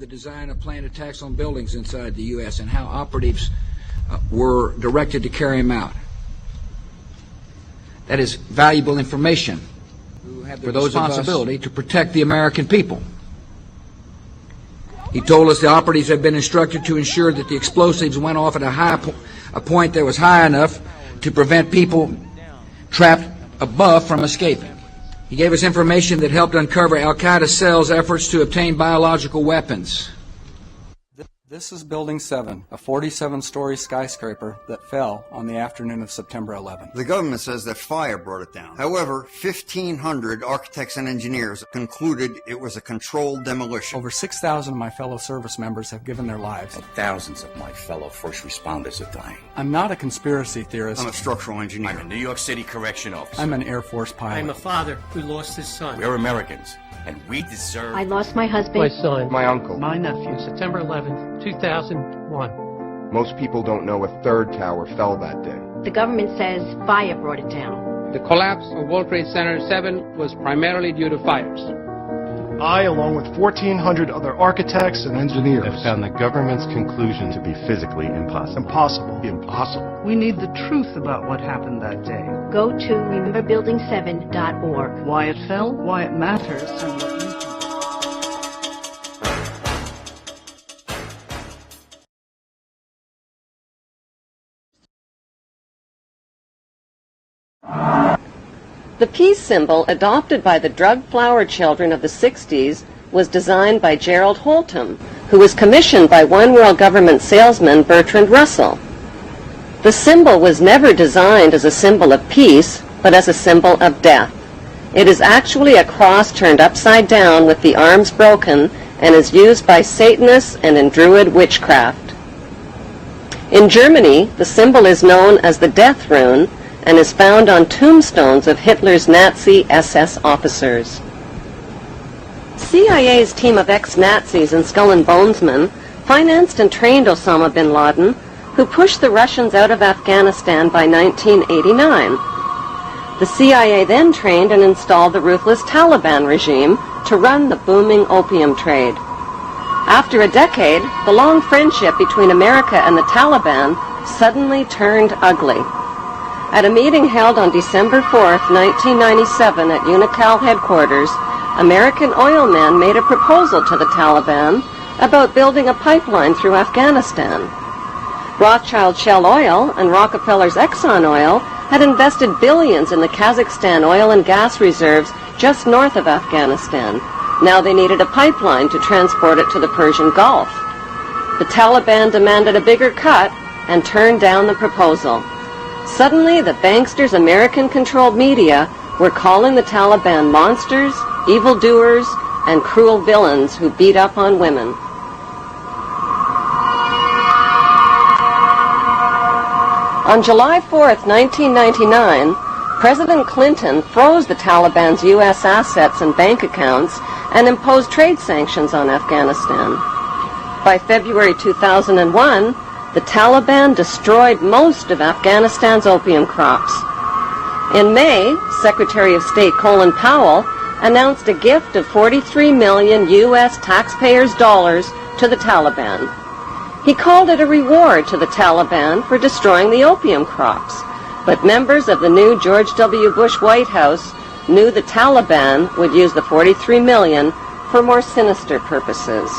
The design of planned attacks on buildings inside the U.S. and how operatives were directed to carry them out. That is valuable information for those responsibility to protect the American people. He told us the operatives had been instructed to ensure that the explosives went off at a point that was high enough to prevent people trapped above from escaping. He gave us information that helped uncover Al-Qaeda cells' efforts to obtain biological weapons. This is Building 7, a 47-story skyscraper that fell on the afternoon of September 11th. The government says that fire brought it down. However, 1,500 architects and engineers concluded it was a controlled demolition. Over 6,000 of my fellow service members have given their lives. And thousands of my fellow first responders are dying. I'm not a conspiracy theorist. I'm a structural engineer. I'm a New York City correction officer. I'm an Air Force pilot. I'm a father who lost his son. We're Americans, and we deserve... I lost my husband. My son. My uncle. My nephew. September 11th, 2001. Most people don't know a third tower fell that day. The government says fire brought it down. The collapse of World Trade Center 7 was primarily due to fires. I, along with 1,400 other architects and engineers, have found the government's conclusion to be physically impossible. Impossible. We need the truth about what happened that day. Go to rememberbuilding7.org. Why it fell, why it matters, and what you can do. The peace symbol adopted by the drug flower children of the 60s was designed by Gerald Holtham, who was commissioned by One World Government salesman Bertrand Russell. The symbol was never designed as a symbol of peace, but as a symbol of death. It is actually a cross turned upside down with the arms broken and is used by Satanists and in Druid witchcraft. In Germany, the symbol is known as the Death Rune and is found on tombstones of Hitler's Nazi SS officers. CIA's team of ex-Nazis and Skull and Bonesmen financed and trained Osama bin Laden, who pushed the Russians out of Afghanistan by 1989. The CIA then trained and installed the ruthless Taliban regime to run the booming opium trade. After a decade, the long friendship between America and the Taliban suddenly turned ugly. At a meeting held on December 4th, 1997 at Unocal headquarters, American oil men made a proposal to the Taliban about building a pipeline through Afghanistan. Rothschild Shell Oil and Rockefeller's Exxon Oil had invested billions in the Kazakhstan oil and gas reserves just north of Afghanistan. Now they needed a pipeline to transport it to the Persian Gulf. The Taliban demanded a bigger cut and turned down the proposal. Suddenly, the banksters' American-controlled media were calling the Taliban monsters, evildoers, and cruel villains who beat up on women. On July 4th, 1999, President Clinton froze the Taliban's U.S. assets and bank accounts and imposed trade sanctions on Afghanistan. By February 2001, the Taliban destroyed most of Afghanistan's opium crops. In May, Secretary of State Colin Powell announced a gift of 43 million U.S. taxpayers' dollars to the Taliban. He called it a reward to the Taliban for destroying the opium crops, but members of the new George W. Bush White House knew the Taliban would use the 43 million for more sinister purposes.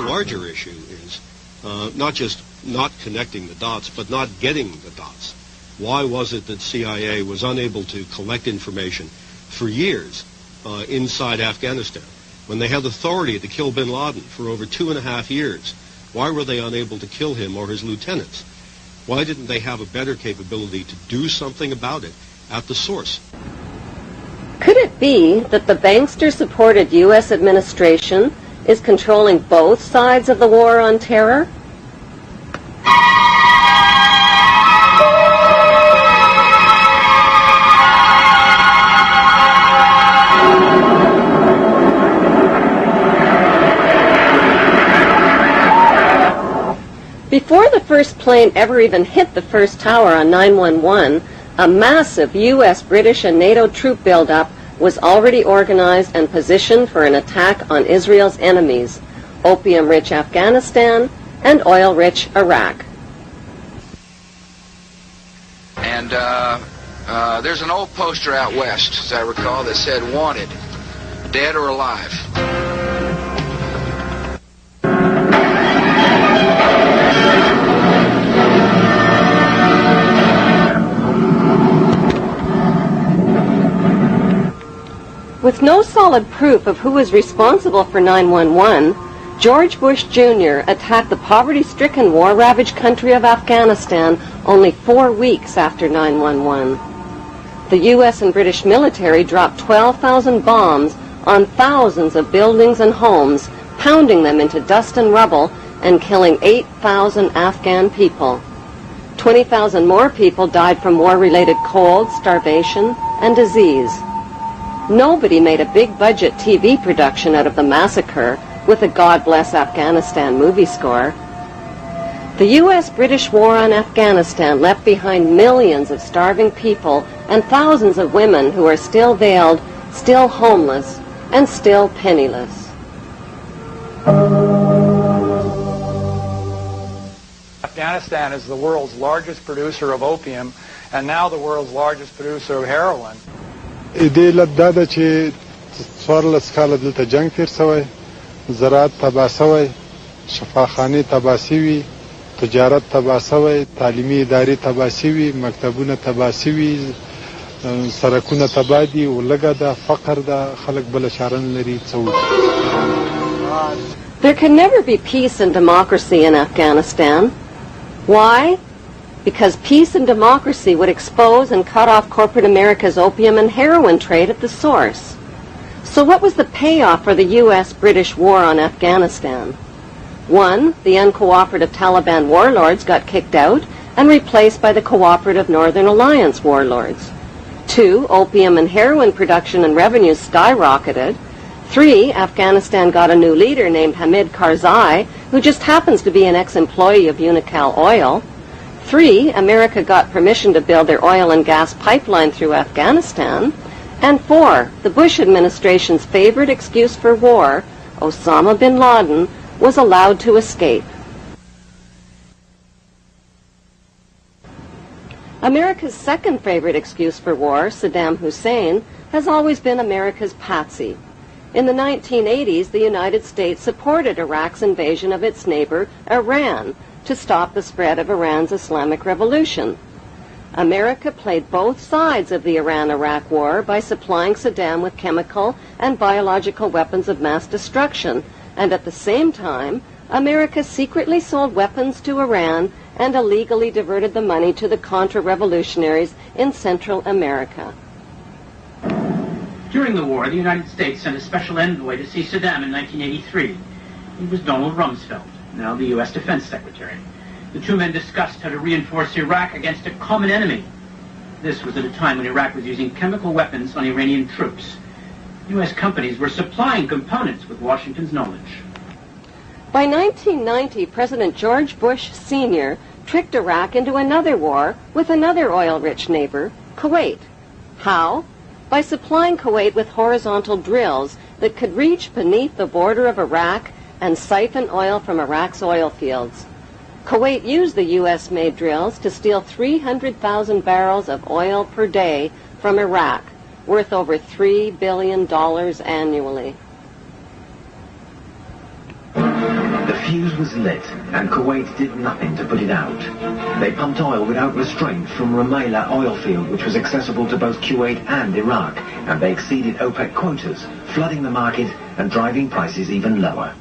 Larger issue is not just not connecting the dots, but not getting the dots. Why was it that CIA was unable to collect information for years inside Afghanistan? When they had authority to kill bin Laden for over 2.5 years, why were they unable to kill him or his lieutenants? Why didn't they have a better capability to do something about it at the source? Could it be that the bankster-supported U.S. administration is controlling both sides of the war on terror? Before the first plane ever even hit the first tower on 911, A massive U.S., British, and NATO troop buildup was already organized and positioned for an attack on Israel's enemies, opium-rich Afghanistan and oil-rich Iraq. And there's an old poster out west, as I recall, that said, "Wanted, dead or alive." With no solid proof of who was responsible for 9/11, George Bush Jr. attacked the poverty-stricken, war-ravaged country of Afghanistan only 4 weeks after 9/11. The U.S. and British military dropped 12,000 bombs on thousands of buildings and homes, pounding them into dust and rubble and killing 8,000 Afghan people. 20,000 more people died from war-related cold, starvation, and disease. Nobody made a big-budget TV production out of the massacre with a God Bless Afghanistan movie score. The U.S.-British war on Afghanistan left behind millions of starving people and thousands of women who are still veiled, still homeless, and still penniless. Afghanistan is the world's largest producer of opium and now the world's largest producer of heroin. دې علت دا ده چې 14 کاله دلته جنگ تیر شوی، زراعت تباه شوی، شفاخانې تباه شوي، تجارت تباه شوی، تعلیمي ادارې تباه شوي، مکتبونه تباه شوي، سرکونه تباه دي، ولږه ده، فقر ده، خلک بله چاره نه لري څه وکړي. There can never be peace and democracy in Afghanistan. Why? Because peace and democracy would expose and cut off corporate America's opium and heroin trade at the source. So what was the payoff for the U.S.-British war on Afghanistan? 1, the uncooperative Taliban warlords got kicked out and replaced by the cooperative Northern Alliance warlords. 2, opium and heroin production and revenues skyrocketed. 3, Afghanistan got a new leader named Hamid Karzai, who just happens to be an ex-employee of Unocal Oil. 3, America got permission to build their oil and gas pipeline through Afghanistan. And 4, the Bush administration's favorite excuse for war, Osama bin Laden, was allowed to escape. America's second favorite excuse for war, Saddam Hussein, has always been America's patsy. In the 1980s, the United States supported Iraq's invasion of its neighbor, Iran, to stop the spread of Iran's Islamic Revolution. America played both sides of the Iran-Iraq war by supplying Saddam with chemical and biological weapons of mass destruction, and at the same time, America secretly sold weapons to Iran and illegally diverted the money to the Contra-revolutionaries in Central America. During the war, the United States sent a special envoy to see Saddam in 1983. It was Donald Rumsfeld, now the U.S. Defense Secretary. The two men discussed how to reinforce Iraq against a common enemy. This was at a time when Iraq was using chemical weapons on Iranian troops. U.S. companies were supplying components with Washington's knowledge. By 1990, President George Bush Sr. tricked Iraq into another war with another oil-rich neighbor, Kuwait. How? By supplying Kuwait with horizontal drills that could reach beneath the border of Iraq and siphon oil from Iraq's oil fields. Kuwait used the U.S.-made drills to steal 300,000 barrels of oil per day from Iraq, worth over $3 billion annually. The fuse was lit, and Kuwait did nothing to put it out. They pumped oil without restraint from Rumaila oil field, which was accessible to both Kuwait and Iraq, and they exceeded OPEC quotas, flooding the market and driving prices even lower.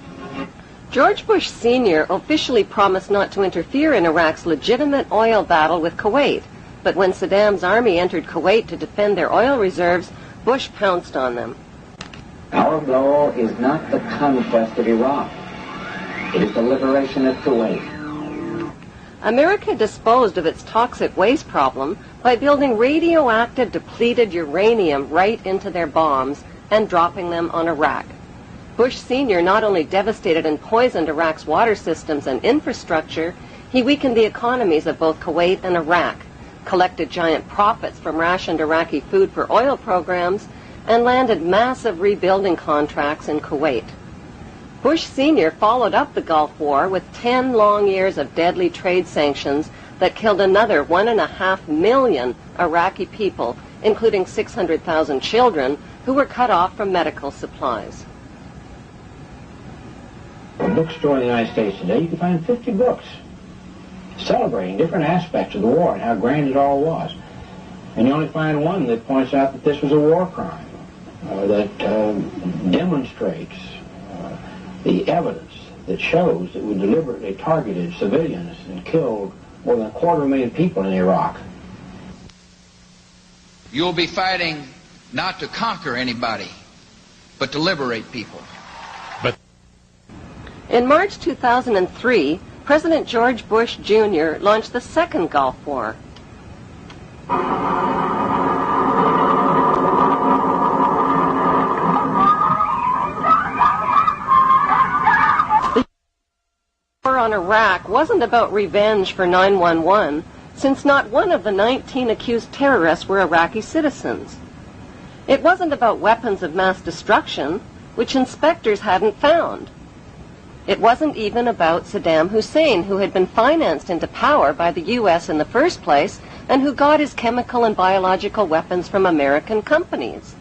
George Bush Sr. officially promised not to interfere in Iraq's legitimate oil battle with Kuwait, but when Saddam's army entered Kuwait to defend their oil reserves, Bush pounced on them. Our goal is not the conquest of Iraq. It is the liberation of Kuwait. America disposed of its toxic waste problem by building radioactive depleted uranium right into their bombs and dropping them on Iraq. Bush Sr. not only devastated and poisoned Iraq's water systems and infrastructure, he weakened the economies of both Kuwait and Iraq, collected giant profits from rationed Iraqi food for oil programs, and landed massive rebuilding contracts in Kuwait. Bush Sr. followed up the Gulf War with 10 long years of deadly trade sanctions that killed another 1.5 million Iraqi people, including 600,000 children who were cut off from medical supplies. In a bookstore in the United States today, you can find 50 books celebrating different aspects of the war and how grand it all was. And you only find one that points out that this was a war crime, that demonstrates the evidence that shows that we deliberately targeted civilians and killed more than 250,000 people in Iraq. You'll be fighting not to conquer anybody, but to liberate people. In March 2003, President George Bush Jr. launched the second Gulf War. The war on Iraq wasn't about revenge for 9/11, since not one of the 19 accused terrorists were Iraqi citizens. It wasn't about weapons of mass destruction, which inspectors hadn't found. It wasn't even about Saddam Hussein, who had been financed into power by the U.S. in the first place and who got his chemical and biological weapons from American companies.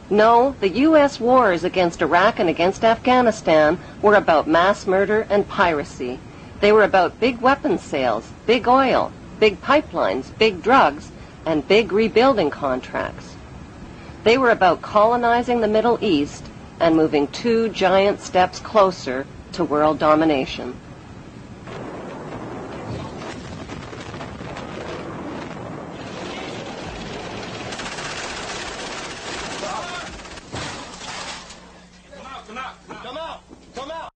No, the U.S. wars against Iraq and against Afghanistan were about mass murder and piracy. They were about big weapons sales, big oil, big pipelines, big drugs, and big rebuilding contracts. They were about colonizing the Middle East and moving 2 giant steps closer to world domination. Come out!